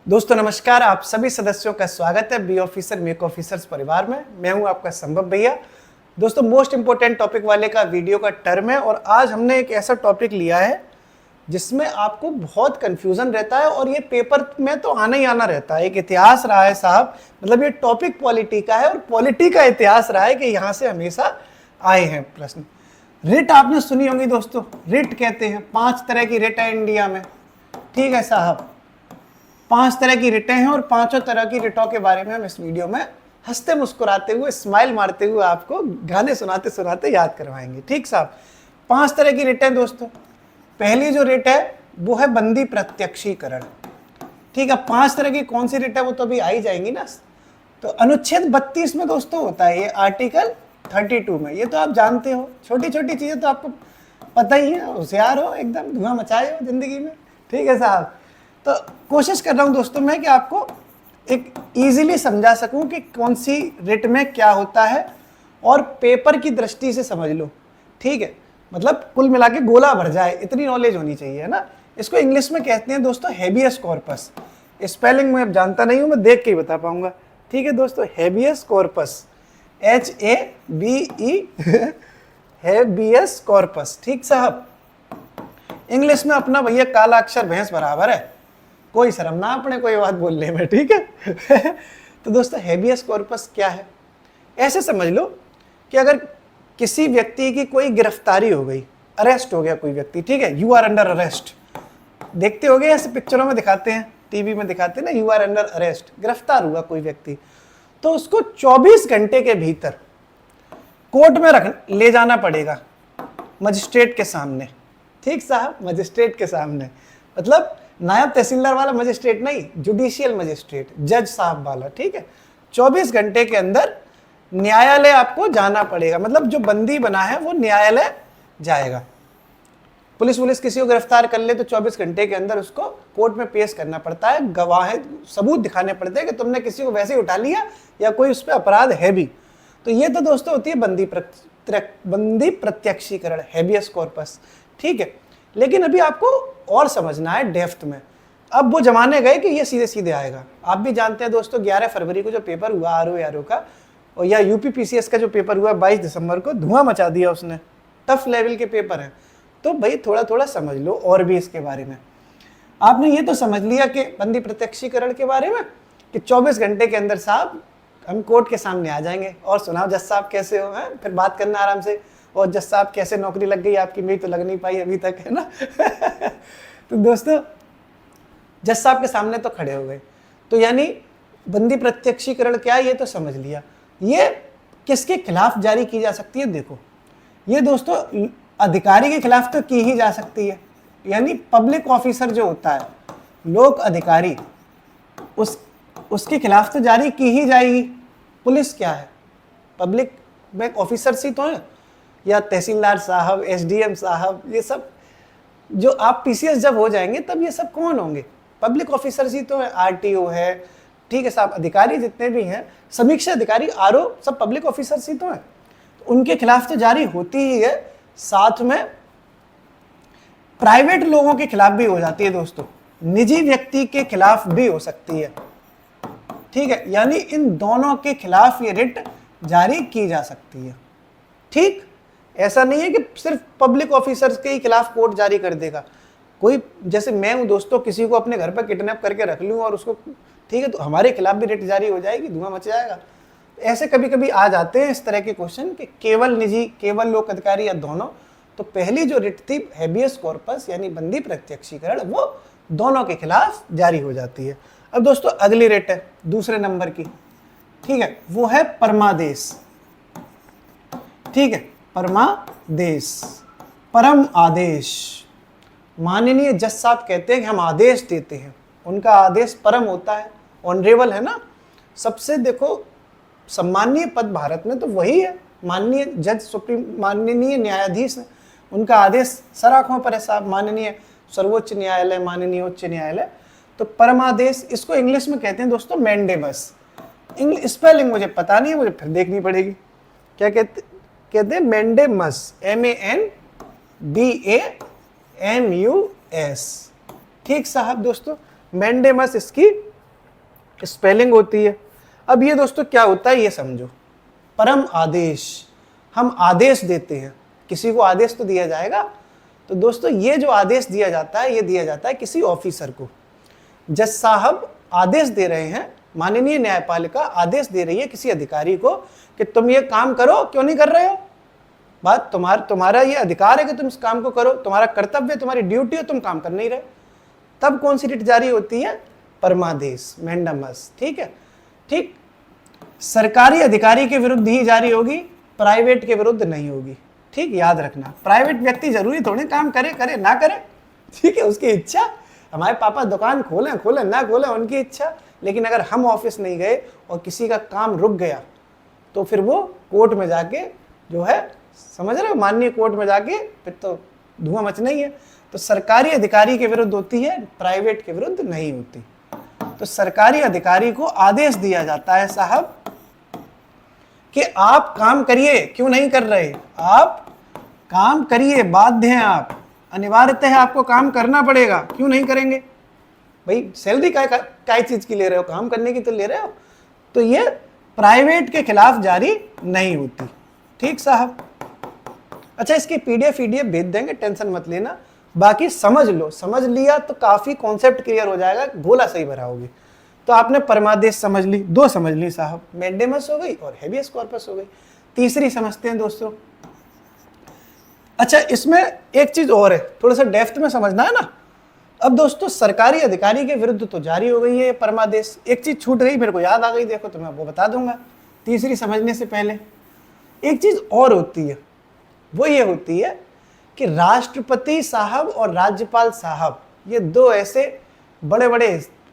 दोस्तों नमस्कार, आप सभी सदस्यों का स्वागत है बी ऑफिसर मेक ऑफिसर्स परिवार में। मैं हूं आपका संभव भैया। दोस्तों मोस्ट इंपोर्टेंट टॉपिक वाले का वीडियो का टर्म है और आज हमने एक ऐसा टॉपिक लिया है जिसमें आपको बहुत कंफ्यूजन रहता है और ये पेपर में तो आना ही आना रहता है। एक इतिहास रहा है साहब, मतलब ये टॉपिक पॉलिटी का है और पॉलिटी का इतिहास रहा है कि यहाँ से हमेशा आए हैं प्रश्न। रिट आपने सुनी होंगी दोस्तों, रिट कहते हैं। 5 तरह की रिट है इंडिया में, ठीक है साहब। 5 तरह की रिटें हैं और 5 तरह की रिटों के बारे में हम इस वीडियो में हंसते मुस्कुराते हुए, स्माइल मारते हुए आपको गाने सुनाते सुनाते याद करवाएंगे, ठीक साहब। 5 तरह की रिटें दोस्तों। पहली जो रिट है वो है बंदी प्रत्यक्षीकरण, ठीक है। 5 तरह की कौन सी रिट है वो तो अभी आ ही जाएंगी ना। तो अनुच्छेद 32 में दोस्तों होता है ये, आर्टिकल 32 में। ये तो आप जानते हो, छोटी छोटी चीजें तो आपको पता ही है, होशियार हो, एकदम धुआं मचाए हो जिंदगी में, ठीक है साहब। तो कोशिश कर रहा हूं दोस्तों मैं कि आपको एक इजीली समझा सकूं कि कौन सी रिट में क्या होता है और पेपर की दृष्टि से समझ लो, ठीक है। मतलब कुल मिला के गोला भर जाए, इतनी नॉलेज होनी चाहिए, है ना। इसको इंग्लिश में कहते हैं दोस्तों हेबियस कॉर्पस। स्पेलिंग मैं अब जानता नहीं हूं, मैं देख के ही बता पाऊंगा, ठीक है दोस्तों। Habeas corpus, HABE habeas corpus, ठीक साहब। इंग्लिश में अपना भैया काला अक्षर भैंस बराबर है, कोई शर्म ना अपने कोई बात बोलने में, ठीक है। तो दोस्तों हेबियस कॉर्पस क्या है, ऐसे समझ लो कि अगर किसी व्यक्ति की कोई गिरफ्तारी हो गई, अरेस्ट हो गया कोई व्यक्ति, ठीक है, यू आर अंडर अरेस्ट। देखते होगे ऐसे पिक्चरों में दिखाते हैं, टीवी में दिखाते हैं ना, यू आर अंडर अरेस्ट। गिरफ्तार हुआ कोई व्यक्ति तो उसको 24 घंटे के भीतर कोर्ट में ले जाना पड़ेगा, मजिस्ट्रेट के सामने, ठीक साहब। मजिस्ट्रेट के सामने मतलब नायब तहसीलदार वाला मजिस्ट्रेट नहीं, जुडिशियल मजिस्ट्रेट, जज साहब वाला, ठीक है। 24 घंटे के अंदर न्यायालय आपको जाना पड़ेगा। मतलब जो बंदी बना है वो न्यायालय जाएगा। पुलिस किसी को गिरफ्तार कर ले तो 24 घंटे के अंदर उसको कोर्ट में पेश करना पड़ता है। गवाह सबूत दिखाने पड़ते हैं कि तुमने किसी को वैसे ही उठा लिया या कोई उस पर अपराध है भी। तो ये तो दोस्तों होती है बंदी प्रत्यक्षीकरण, हेबियस कॉर्पस, ठीक है। लेकिन अभी आपको और समझना है डेप्थ में। अब वो जमाने गए कि ये सीधे सीधे आएगा। आप भी जानते हैं दोस्तों 11 फरवरी को जो पेपर हुआ आरओ का, और या यूपीपीसीएस का जो पेपर हुआ 22 दिसंबर को, धुआं मचा दिया उसने। टफ लेवल के पेपर हैं, तो भाई थोड़ा थोड़ा समझ लो और भी इसके बारे में। आपने ये तो समझ लिया कि बंदी प्रत्यक्षीकरण के बारे में कि 24 घंटे के अंदर साहब हम कोर्ट के सामने आ जाएंगे। और सुनाओ जज साहब कैसे हो, हैं फिर बात करना आराम से। और जज साहब कैसे नौकरी लग गई आपकी, मेरी तो लग नहीं पाई अभी तक, है ना। तो दोस्तों जज साहब के सामने तो खड़े हो गए, तो यानी बंदी प्रत्यक्षीकरण क्या है ये तो समझ लिया। ये किसके खिलाफ जारी की जा सकती है, देखो ये दोस्तों अधिकारी के खिलाफ तो की ही जा सकती है, यानी पब्लिक ऑफिसर जो होता है, लोक अधिकारी, उसके खिलाफ तो जारी की ही जाएगी। पुलिस क्या है, पब्लिक में ऑफिसर ही तो है, या तहसीलदार साहब, एसडीएम साहब, ये सब जो आप पीसीएस जब हो जाएंगे तब ये सब कौन होंगे, पब्लिक ऑफिसर ही तो है। आरटीओ है, ठीक है साहब। अधिकारी जितने भी हैं, समीक्षा अधिकारी, आरओ, सब पब्लिक ऑफिसर ही तो है। तो उनके खिलाफ तो जारी होती ही है, साथ में प्राइवेट लोगों के खिलाफ भी हो जाती है दोस्तों, निजी व्यक्ति के खिलाफ भी हो सकती है, ठीक है। यानी इन दोनों के खिलाफ ये रिट जारी की जा सकती है, ठीक। ऐसा नहीं है कि सिर्फ पब्लिक ऑफिसर्स के ही खिलाफ कोर्ट जारी कर देगा। कोई जैसे मैं हूं दोस्तों, किसी को अपने घर पर किडनैप करके रख लूं और उसको, ठीक है, तो हमारे खिलाफ भी रिट जारी हो जाएगी, धुआं मच जाएगा। ऐसे कभी कभी आ जाते हैं इस तरह के क्वेश्चन कि केवल निजी, केवल लोक अधिकारी या दोनों। तो पहली जो रिट थी हेबियस कॉर्पस यानी बंदी प्रत्यक्षीकरण, वो दोनों के खिलाफ जारी हो जाती है। अब दोस्तों अगली रिट है दूसरे नंबर की, ठीक है, वो है परमादेश, ठीक है। परमादेश, परम आदेश। माननीय जज साहब कहते हैं कि हम आदेश देते हैं, उनका आदेश परम होता है, ऑनरेबल है ना। सबसे देखो सम्मानीय पद भारत में तो वही है, माननीय जज, सुप्रीम माननीय न्यायाधीश है, उनका आदेश सर आंखों पर है साहब। माननीय सर्वोच्च न्यायालय, माननीय उच्च न्यायालय। तो परमादेश, इसको इंग्लिश में कहते हैं दोस्तों मैंडेमस। इंग्लिश स्पेलिंग मुझे पता नहीं है, मुझे फिर देखनी पड़ेगी। क्या कहते हैं, मैंडेमस, MANDAMUS, ठीक साहब। दोस्तों मैंडेमस इसकी स्पेलिंग होती है। अब ये दोस्तों क्या होता है ये समझो, परम आदेश, हम आदेश देते हैं, किसी को आदेश तो दिया जाएगा। तो दोस्तों ये जो आदेश दिया जाता है ये दिया जाता है किसी ऑफिसर को। जज साहब आदेश दे रहे हैं, माननीय न्यायपालिका आदेश दे रही है किसी अधिकारी को कि तुम ये काम करो, क्यों नहीं कर रहे हो, बात तुम्हारा ये अधिकार है कि तुम इस काम को करो, तुम्हारा कर्तव्य, तुम्हारी ड्यूटी है, तुम काम कर नहीं रहे। तब कौन सी रिट जारी होती है, परमादेश, मैंडेमस। ठीक है, ठीक, सरकारी अधिकारी के विरुद्ध ही जारी होगी, प्राइवेट के विरुद्ध नहीं होगी। ठीक, याद रखना, प्राइवेट व्यक्ति जरूरी थोड़े काम करे ना करे, ठीक है, उसकी इच्छा। हमारे पापा दुकान खोलें ना खोलें उनकी इच्छा, लेकिन अगर हम ऑफिस नहीं गए और किसी का काम रुक गया तो फिर वो कोर्ट में जाके जो है, समझ रहे हो, माननीय कोर्ट में जाके फिर तो धुआं मचना ही है। तो सरकारी अधिकारी के विरुद्ध होती है, प्राइवेट के विरुद्ध नहीं होती। तो सरकारी अधिकारी को आदेश दिया जाता है साहब कि आप काम करिए, क्यों नहीं कर रहे, आप काम करिए, बाध्य हैं आप, अनिवार्यतः है आपको काम करना पड़ेगा, क्यों नहीं करेंगे भाई, सैलरी काय चीज की ले रहे हो, काम करने की तो ले रहे हो। तो ये प्राइवेट के खिलाफ जारी नहीं होती। ठीक साहब, अच्छा इसकी पीडीएफ भेज देंगे, टेंशन मत लेना। बाकी समझ लो, समझ लिया तो काफी कॉन्सेप्ट क्लियर हो जाएगा, गोला सही भराओगे। तो आपने परमादेश समझ ली, दो समझ ली साहब, मैंडेमस हो गई और हेबियस कॉर्पस हो गई। तीसरी समझते हैं दोस्तों। अच्छा इसमें एक चीज और है, थोड़ा सा डेप्थ में समझना है ना। अब दोस्तों सरकारी अधिकारी के विरुद्ध तो जारी हो गई है परमादेश, एक चीज छूट गई, मेरे को याद आ गई, देखो तो मैं वो बता दूंगा तीसरी समझने से पहले। एक चीज और होती है, वो ये होती है कि राष्ट्रपति साहब और राज्यपाल साहब, ये दो ऐसे बड़े बड़े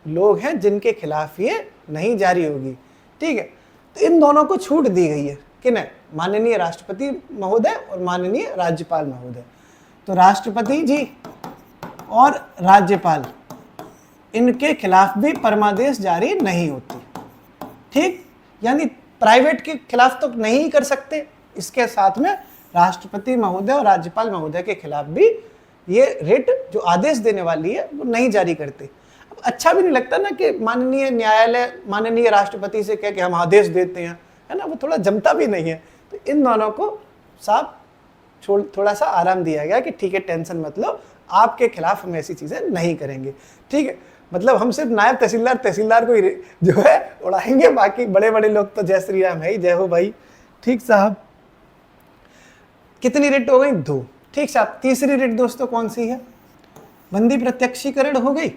लोग हैं जिनके खिलाफ ये नहीं जारी होगी। ठीक है, तो इन दोनों को छूट दी गई है, किन्हें, माननीय राष्ट्रपति महोदय और माननीय राज्यपाल महोदय। तो राष्ट्रपति जी और राज्यपाल, इनके खिलाफ भी परमादेश जारी नहीं होती। ठीक, यानी प्राइवेट के खिलाफ तो नहीं कर सकते, इसके साथ में राष्ट्रपति महोदय और राज्यपाल महोदय के खिलाफ भी ये रिट जो आदेश देने वाली है वो नहीं जारी करते। अब अच्छा भी नहीं लगता ना कि माननीय न्यायालय माननीय राष्ट्रपति से कह के हम आदेश देते हैं, है ना, वो थोड़ा जमता भी नहीं है। तो इन दोनों को साफ थोड़ा सा आराम दिया गया कि ठीक है, टेंशन मत लो, आपके खिलाफ हम ऐसी चीजें नहीं करेंगे। ठीक है, मतलब हम सिर्फ नायब तहसीलदार को ही जो है उड़ाएंगे, बाकी बड़े बड़े लोग तो जय श्री राम है ही, जय हो भाई। ठीक साहब, कितनी रिट हो गई, 2। ठीक साहब, तीसरी रिट दोस्तों कौन सी है, बंदी प्रत्यक्षीकरण हो गई,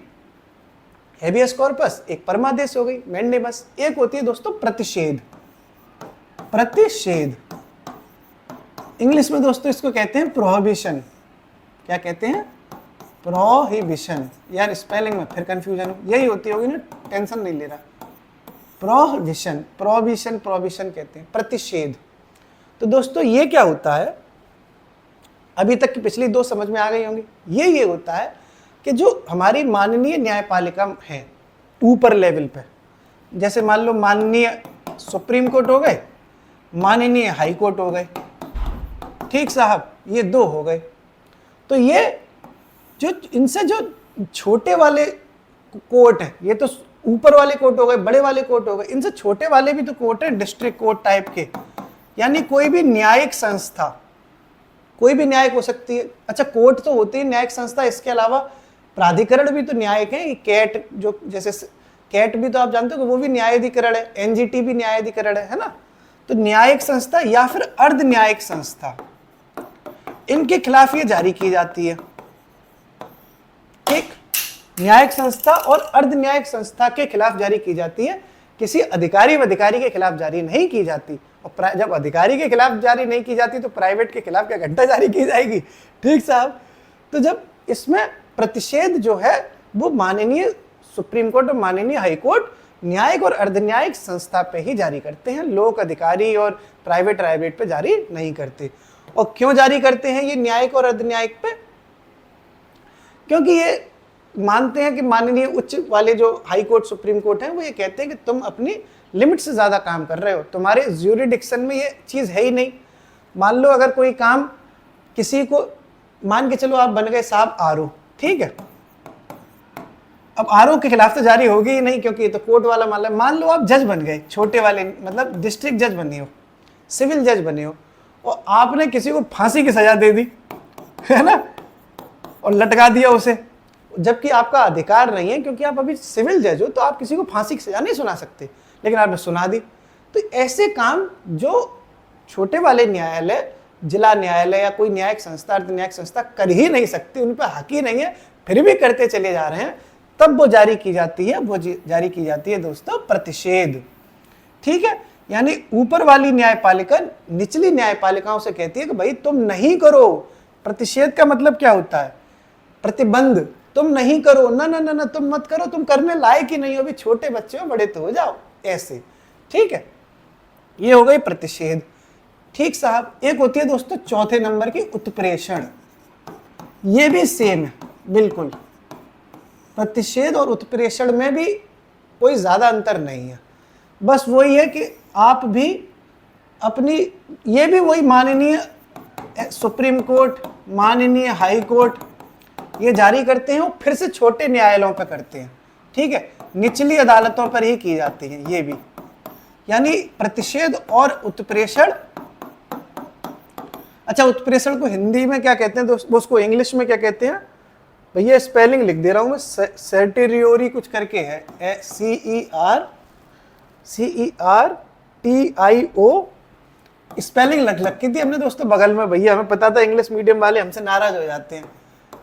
हेबियस कॉर्पस, एक परमादेश हो गई, मैंडेमस, एक होती है दोस्तों प्रतिषेध। प्रतिषेध इंग्लिश में दोस्तों इसको कहते हैं प्रोहिबिशन। क्या कहते हैं, प्रोहिबिशन। यार स्पेलिंग में फिर कंफ्यूजन हो, यही होती होगी ना, टेंशन नहीं ले रहा। प्रोहिबिशन, प्रोहिबिशन, प्रोहिबिशन कहते हैं, प्रतिषेध। तो दोस्तों ये क्या होता है, अभी तक की पिछली 2 समझ में आ गई होंगी। ये होता है कि जो हमारी माननीय न्यायपालिका है ऊपर लेवल पे, जैसे मान लो माननीय सुप्रीम कोर्ट हो गए, माननीय हाई कोर्ट हो गए। ठीक साहब, ये 2 हो गए। तो ये जो इनसे जो छोटे वाले कोर्ट है, ये तो ऊपर वाले कोर्ट हो गए, बड़े वाले कोर्ट हो गए, इनसे छोटे वाले भी तो कोर्ट है, डिस्ट्रिक्ट कोर्ट टाइप के, यानी कोई भी न्यायिक संस्था, कोई भी न्यायिक हो सकती है। अच्छा कोर्ट तो होती है न्यायिक संस्था, इसके अलावा प्राधिकरण भी तो न्यायिक है। कैट, जो जैसे कैट भी तो आप जानते हो कि वो भी न्यायाधिकरण है, एनजीटी भी न्यायाधिकरण है ना। तो न्यायिक संस्था या फिर अर्ध न्यायिक संस्था, इनके खिलाफ ये जारी की जाती है। ठीक, न्यायिक संस्था और अर्ध न्यायिक संस्था के खिलाफ जारी की जाती है, किसी अधिकारी के खिलाफ जारी नहीं की जाती। और जब अधिकारी के खिलाफ जारी नहीं की जाती तो प्राइवेट के खिलाफ क्या घंटा जारी की जाएगी। ठीक साहब, तो जब इसमें प्रतिषेध जो है वो माननीय सुप्रीम कोर्ट और माननीय हाई कोर्ट न्यायिक और अर्ध न्यायिक संस्था पे ही जारी करते हैं, लोक अधिकारी और प्राइवेट पे जारी नहीं करते। और क्यों जारी करते हैं ये न्यायिक और अर्ध न्यायिक पे, क्योंकि ये मानते हैं कि माननीय उच्च वाले जो हाई कोर्ट सुप्रीम कोर्ट है वो ये कहते हैं कि तुम अपनी लिमिट से ज्यादा काम कर रहे हो, तुम्हारे ज्यूरिडिक्शन में ये चीज है ही नहीं। मान लो अगर कोई काम किसी को, मान के चलो आप बन गए साहब आरओ, ठीक है, अब आरोप के खिलाफ तो जारी होगी ही नहीं, क्योंकि ये तो कोर्ट वाला मामला है। मान लो आप जज बन गए, छोटे वाले मतलब डिस्ट्रिक्ट जज बने हो, सिविल जज बने हो, और आपने किसी को फांसी की सजा दे दी, है ना, और लटका दिया उसे, जबकि आपका अधिकार नहीं है, क्योंकि आप अभी सिविल जज हो, तो आप किसी को फांसी की सजा नहीं सुना सकते, लेकिन आपने सुना दी। तो ऐसे काम जो छोटे वाले न्यायालय, जिला न्यायालय या कोई न्यायिक संस्था, अर्ध न्यायिक संस्था कर ही नहीं सकती, उन पर हक ही नहीं है, फिर भी करते चले जा रहे हैं, तब वो जारी की जाती है, वो जारी की जाती है दोस्तों प्रतिषेध। ठीक है, यानी ऊपर वाली न्यायपालिका निचली न्यायपालिकाओं से कहती है कि भाई तुम नहीं करो। प्रतिषेध का मतलब क्या होता है? प्रतिबंध, तुम नहीं करो, ना ना ना ना तुम मत करो, तुम करने लायक ही नहीं हो, अभी छोटे बच्चे हो, बड़े तो हो जाओ, ऐसे। ठीक है, ये हो गई प्रतिषेध। ठीक साहब, एक होती है दोस्तों चौथे नंबर की उत्प्रेषण। ये भी सेम है बिल्कुल, प्रतिषेध और उत्प्रेषण में भी कोई ज्यादा अंतर नहीं है, बस वही है कि आप भी अपनी, ये भी वही माननीय सुप्रीम कोर्ट, माननीय हाई कोर्ट ये जारी करते हैं, और फिर से छोटे न्यायालयों पर करते हैं। ठीक है, निचली अदालतों पर ही की जाती है ये भी। यानी प्रतिषेध और उत्प्रेषण। अच्छा, उत्प्रेषण को हिंदी में क्या कहते हैं दोस्तों, उसको इंग्लिश में क्या कहते हैं भैया? स्पेलिंग लिख दे रहा हूं मैं, सेटेरियोरी कुछ करके है, CERTIO। स्पेलिंग लग की थी हमने दोस्तों बगल में, भैया हमें पता था, इंग्लिश मीडियम वाले हमसे नाराज हो जाते हैं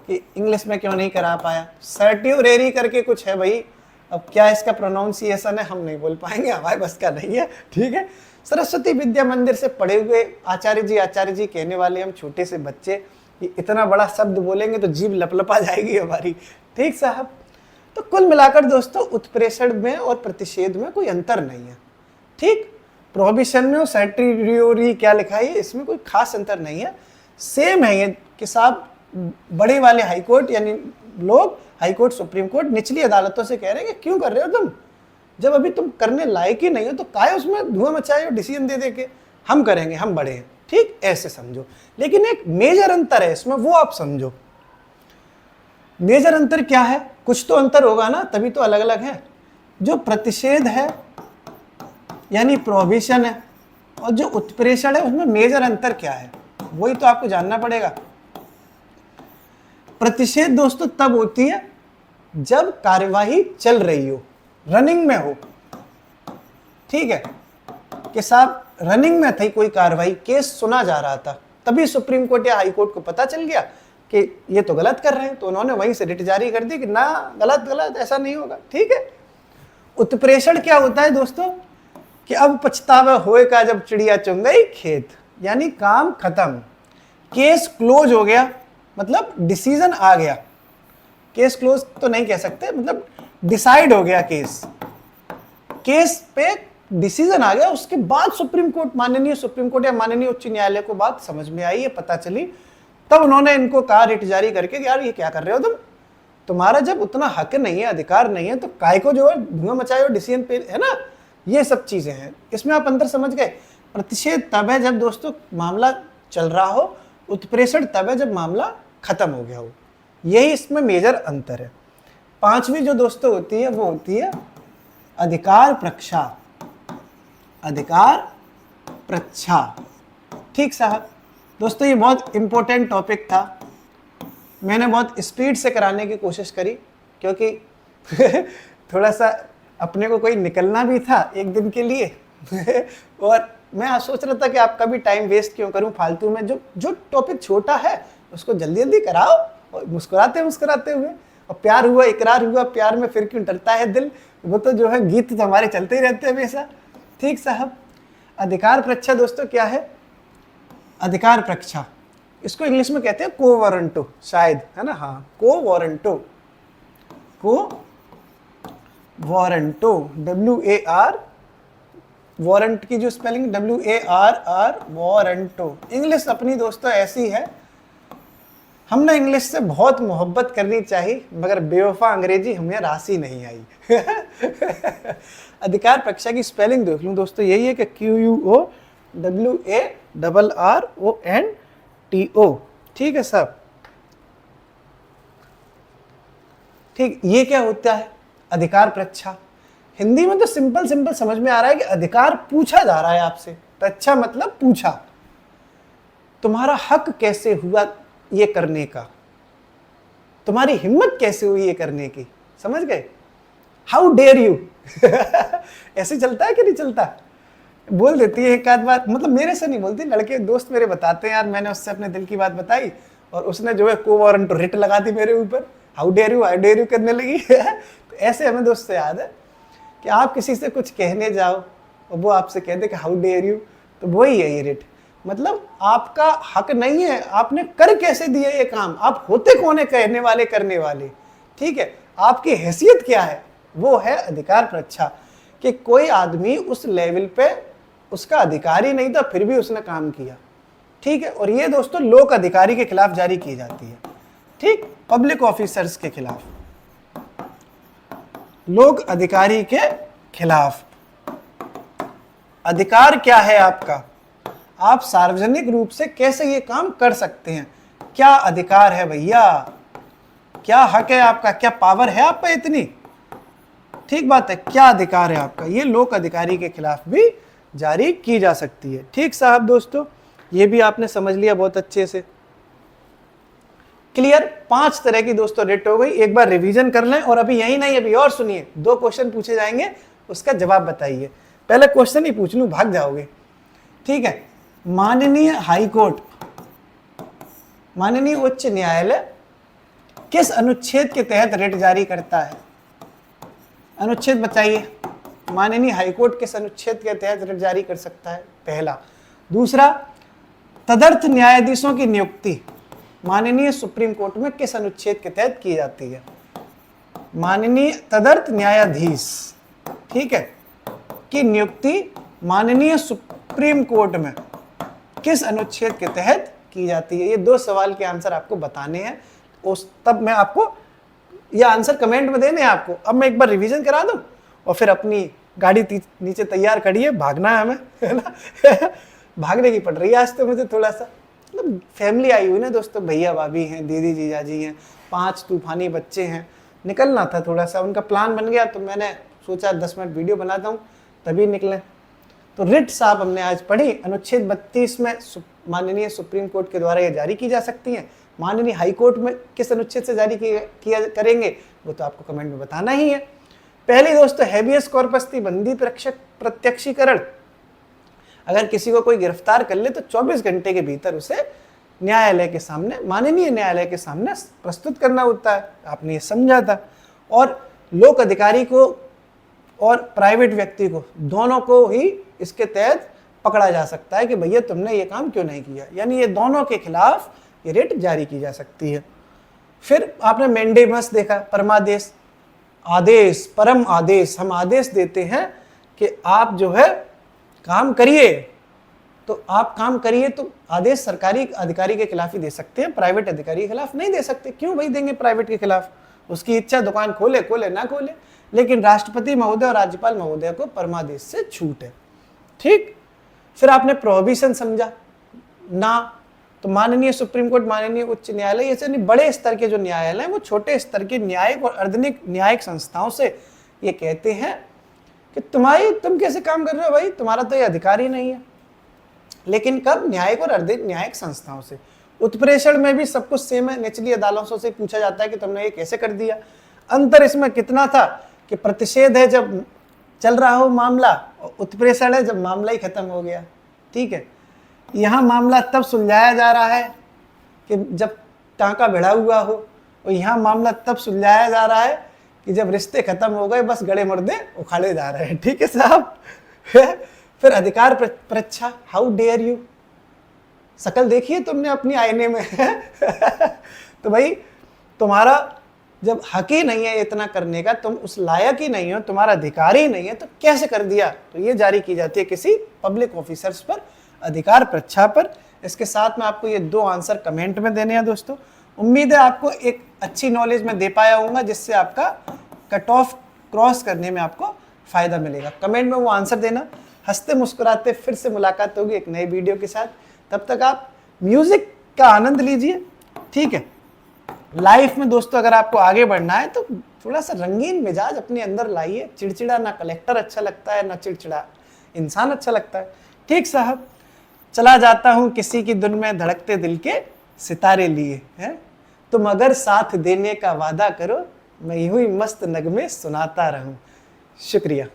कि इंग्लिश में क्यों नहीं करा पाया। सर्ट्योरेरी करके कुछ है भाई, अब क्या इसका प्रोनाउंसिएशन है हम नहीं बोल पाएंगे, हमारे बस का नहीं है। ठीक है, सरस्वती विद्या मंदिर से पढ़े हुए आचार्य जी कहने वाले हम छोटे से बच्चे, इतना बड़ा शब्द बोलेंगे तो जीभ लपलपा जाएगी हमारी। ठीक साहब, तो कुल मिलाकर दोस्तों उत्प्रेषण में और प्रतिषेध में कोई अंतर नहीं है। ठीक, प्रोहिबिशन में और सेटेरियोरी क्या लिखा है, इसमें कोई खास अंतर नहीं है, सेम है ये कि साहब बड़े वाले हाई कोर्ट, यानी लोग हाई कोर्ट, सुप्रीम कोर्ट, निचली अदालतों से कह रहे हैं कि क्यों कर रहे हो तुम, जब अभी तुम करने लायक ही नहीं हो, तो काहे उसमें धुआं मचाए हो डिसीजन दे दे के, हम करेंगे, हम बड़े हैं। ठीक, ऐसे समझो। लेकिन एक मेजर अंतर है इसमें, वो आप समझो। मेजर अंतर क्या है? कुछ तो अंतर होगा ना, तभी तो अलग अलग है। जो प्रतिषेध है यानी प्रोहिबिशन है, और जो उत्प्रेषण है उसमें मेजर अंतर क्या है, वही तो आपको जानना पड़ेगा। प्रतिषेध दोस्तों तब होती है जब कार्यवाही चल रही हो, रनिंग में हो। ठीक है, कि साहब रनिंग में थी कोई कार्रवाई, केस सुना जा रहा था, तभी सुप्रीम कोर्ट या हाई कोर्ट को पता चल गया कि ये तो गलत कर रहे हैं, तो उन्होंने वहीं से रिट जारी कर दी कि ना, गलत गलत, ऐसा नहीं होगा। ठीक है, उत्प्रेषण क्या होता है दोस्तों कि अब पछतावा होए का जब चिड़िया चुन गई खेत, यानी काम खत्म, केस क्लोज हो गया, मतलब डिसीजन आ गया। केस क्लोज तो नहीं कह सकते, मतलब डिसाइड हो गया केस, केस पे डिसीजन आ गया, उसके बाद सुप्रीम कोर्ट, माननीय सुप्रीम कोर्ट या माननीय उच्च न्यायालय को बात समझ में आई, ये पता चली, तब उन्होंने इनको कहा रिट जारी करके, यार ये क्या कर रहे हो तुम, तुम्हारा जब उतना हक नहीं है, अधिकार नहीं है, तो काय को जो है धुआं मचाए हो डिसीजन पे, है ना। ये सब चीजें हैं, इसमें आप अंतर समझ गए। प्रतिषेध तब है जब दोस्तों मामला चल रहा हो, उत्प्रेषण तब है जब मामला खत्म हो गया हो, यही इसमें मेजर अंतर है। पांचवी जो दोस्तों होती है वो होती है अधिकार प्रक्षा। अधिकार प्रक्षा, ठीक साहब। दोस्तों ये बहुत इंपॉर्टेंट टॉपिक था, मैंने बहुत स्पीड से कराने की कोशिश करी, क्योंकि थोड़ा सा अपने को कोई निकलना भी था एक दिन के लिए और मैं सोच रहा था कि आपका भी टाइम वेस्ट क्यों करूं फालतू में, जो टॉपिक छोटा है उसको जल्दी जल्दी कराओ, और मुस्कुराते मुस्कुराते हुए। और प्यार हुआ, इकरार हुआ, प्यार में फिर क्यों डरता है दिल, वो तो जो है गीत तो हमारे चलते ही रहते हैं हमेशा। ठीक साहब, अधिकार प्रक्षा दोस्तों क्या है? अधिकार प्रक्षा, इसको इंग्लिश में कहते हैं को वारंटो, शायद, है ना, हाँ, को वारंटो, को वारंटो, WAR, वारंट की जो स्पेलिंग WARR, वारंटो। इंग्लिश अपनी दोस्तों ऐसी है, हमने इंग्लिश से बहुत मोहब्बत करनी चाहिए, मगर बेवफा अंग्रेजी हमें राशि नहीं आई। अधिकार प्रक्षा की स्पेलिंग देख लूं दोस्तों, यही है कि QUOWARRONTO। ठीक है साहब, ठीक, ये क्या होता है? अधिकार परीक्षा। हिंदी में तो सिंपल सिंपल समझ में आ रहा है कि अधिकार पूछा जा रहा है आपसे, परीक्षा मतलब पूछा। तुम्हारा हक कैसे हुआ ये करने का, तुम्हारी हिम्मत कैसे हुई ये करने की, समझ गए? हाउ डेयर यू ऐसे चलता है कि नहीं चलता? बोल देती है एक आध बार, मतलब मेरे से नहीं बोलती, लड़के दोस्त मेरे बताते हैं, यार मैंने उससे अपने दिल की बात बताई और उसने जो है को वारंट रिट लगा दी मेरे ऊपर, हाउ डेयर यू करने लगी तो ऐसे हमें दोस्त से याद है कि आप किसी से कुछ कहने जाओ और वो आपसे कह दे कि हाउ डेयर यू, तो वही है ये रिट। मतलब आपका हक नहीं है, आपने कर कैसे दिया ये काम, आप होते कौन है कहने वाले करने वाले, ठीक है? आपकी हैसियत क्या है, वो है अधिकार परीक्षा। कि कोई आदमी उस लेवल पे उसका अधिकारी नहीं था फिर भी उसने काम किया, ठीक है? और ये दोस्तों लोक अधिकारी के खिलाफ जारी की जाती है, ठीक, पब्लिक ऑफिसर्स के खिलाफ, लोक अधिकारी के खिलाफ। अधिकार क्या है आपका, आप सार्वजनिक रूप से कैसे ये काम कर सकते हैं, क्या अधिकार है भैया, क्या हक है आपका, क्या पावर है आप पे इतनी, ठीक बात है, क्या अधिकार है आपका, ये लोक अधिकारी के खिलाफ भी जारी की जा सकती है। ठीक साहब दोस्तों, ये भी आपने समझ लिया बहुत अच्छे से, क्लियर? 5 तरह की दोस्तों रिट हो गई, एक बार रिवीजन कर लें। और अभी यही नहीं, अभी और सुनिए, 2 क्वेश्चन पूछे जाएंगे, उसका जवाब बताइए। पहले क्वेश्चन ही पूछ लूं, भाग जाओगे, ठीक है? माननीय हाई कोर्ट, माननीय उच्च न्यायालय किस अनुच्छेद के तहत रिट जारी करता है? अनुच्छेद बताइए, माननीय हाईकोर्ट किस अनुच्छेद के तहत रिट जारी कर सकता है? पहला। दूसरा, तदर्थ न्यायाधीशों की नियुक्ति माननीय सुप्रीम कोर्ट में किस अनुच्छेद के तहत की जाती है? माननीय तदर्थ न्यायाधीश, ठीक है, की नियुक्ति माननीय सुप्रीम कोर्ट में किस अनुच्छेद के तहत की जाती है? ये 2 सवाल के आंसर आपको बताने हैं, उस तब मैं आपको ये आंसर कमेंट में देने हैं आपको। अब मैं एक बार रिवीजन करा दूं और फिर अपनी गाड़ी नीचे तैयार खड़ी है, भागना है हमें, है ना भागने की पड़ रही है आज तो मुझे थोड़ा सा, मतलब फैमिली आई हुई ना दोस्तों, भैया भाभी हैं, दीदी जीजा जी हैं, 5 तूफानी बच्चे हैं, निकलना था थोड़ा सा, उनका प्लान बन गया तो मैंने सोचा 10 मिनट वीडियो बनाता हूँ, तभी निकले। तो रिट साहब हमने आज पढ़ी, अनुच्छेद 32 में माननीय सुप्रीम कोर्ट के द्वारा ये जारी की जा सकती हैं। माननीय हाई कोर्ट में किस अनुच्छेद से जारी किया करेंगे वो तो आपको कमेंट में बताना ही है। पहली दोस्तों हैबियस कॉर्पस थी, बंदी प्रत्यक्षीकरण। अगर किसी को कोई गिरफ्तार कर ले तो 24 घंटे के भीतर उसे न्यायालय के सामने, माननीय न्यायालय के सामने प्रस्तुत करना होता है, आपने ये समझा था। और लोक अधिकारी को और प्राइवेट व्यक्ति को, दोनों को ही इसके तहत पकड़ा जा सकता है कि भैया तुमने ये काम क्यों नहीं किया, यानी ये दोनों के खिलाफ ये रिट जारी की जा सकती है। फिर आपने मैंडेमस देखा, परमादेश, आदेश, परम आदेश, हम आदेश देते हैं कि आप जो है काम करिए, तो आप काम करिए, तो आदेश सरकारी अधिकारी के खिलाफ ही दे सकते हैं, प्राइवेट अधिकारी के खिलाफ नहीं दे सकते। क्यों भाई देंगे प्राइवेट के खिलाफ, उसकी इच्छा, दुकान खोले खोले ना खोले, लेकिन राष्ट्रपति महोदय और राज्यपाल महोदय को परमादेश से छूट है, ठीक। फिर आपने प्रोहिबिशन समझा ना, तो माननीय सुप्रीम कोर्ट, माननीय उच्च न्यायालय, ऐसे नहीं बड़े स्तर के जो न्यायालय हैं वो छोटे स्तर के न्यायिक और अर्धनिक न्यायिक संस्थाओं से ये कहते हैं कि तुम कैसे काम कर रहे हो भाई, तुम्हारा तो ये अधिकार ही नहीं है। लेकिन कब? न्यायिक और अर्धनिक न्यायिक संस्थाओं से। उत्प्रेषण में भी सब कुछ सेम है, निचली अदालतों से पूछा जाता है कि तुमने ये कैसे कर दिया। अंतर इसमें कितना था कि प्रतिषेध है जब चल रहा हो मामला, और उत्प्रेषण है जब मामला ही खत्म हो गया, ठीक है। यहाँ मामला तब सुलझाया जा रहा है कि जब टांका भिड़ा हुआ हो, और यहाँ मामला तब सुलझाया जा रहा है कि जब रिश्ते खत्म हो गए, बस गड़े मुर्दे उखाड़े जा रहे हैं, ठीक है साहब। फिर अधिकार परीक्षा, हाउ डेयर यू, शकल देखिए तुमने अपनी आईने में तो भाई तुम्हारा जब हक ही नहीं है इतना करने का, तुम उस लायक ही नहीं हो, तुम्हारा अधिकार ही नहीं है, तो कैसे कर दिया? तो ये जारी की जाती है किसी पब्लिक ऑफिसर्स पर, अधिकार परीक्षा पर। इसके साथ में आपको ये 2 आंसर कमेंट में देने हैं दोस्तों। उम्मीद है आपको एक अच्छी नॉलेज में दे पाया होगा, जिससे आपका कट ऑफ क्रॉस करने में आपको फायदा मिलेगा। कमेंट में वो आंसर देना। हंसते मुस्कुराते फिर से मुलाकात होगी एक नई वीडियो के साथ। तब तक आप म्यूजिक का आनंद लीजिए, ठीक है। लाइफ में दोस्तों अगर आपको आगे बढ़ना है तो थोड़ा सा रंगीन मिजाज अपने अंदर लाइए। चिड़चिड़ा ना कलेक्टर अच्छा लगता है, ना चिड़चिड़ा इंसान अच्छा लगता है। ठीक साहब, चला जाता हूं किसी की धुन में धड़कते दिल के सितारे लिए हैं, तुम अगर साथ देने का वादा करो, मैं यूं ही मस्त नगमे सुनाता रहूं। शुक्रिया।